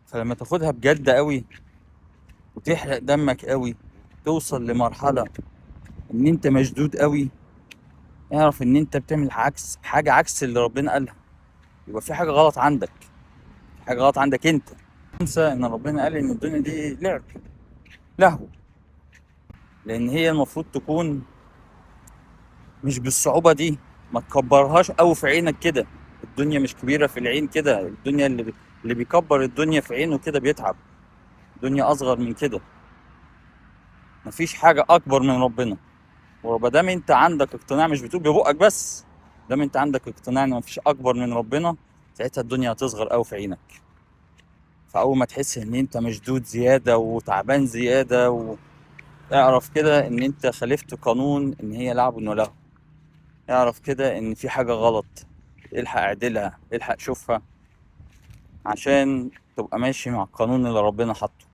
فلما تاخدها بجد قوي وتحرق دمك قوي، توصل لمرحلة ان انت مشدود قوي، اعرف ان انت بتعمل حاجة عكس اللي ربنا قالها. يبقى في حاجة غلط عندك، في حاجة غلط عندك انت. انسى ان ربنا قال ان الدنيا دي لعب، لهو. لان هي المفروض تكون مش بالصعوبة دي. ما تكبرهاش قوي في عينك كده. الدنيا مش كبيرة في العين كده. الدنيا اللي بيكبر الدنيا في عينه كده بيتعب. الدنيا اصغر من كده. مفيش حاجة اكبر من ربنا. ومادام انت عندك اقتناع، مش بتقول ببقك بس، دام انت عندك اقتناع ان مفيش اكبر من ربنا، ساعتها الدنيا هتصغر قوي في عينك. فاول ما تحس ان انت مشدود زياده وتعبان زياده، اعرف كده ان انت خالفت قانون ان هي لعب وله. اعرف كده ان في حاجه غلط. الحق اعدلها، الحق شوفها، عشان تبقى ماشي مع القانون اللي ربنا حاطه.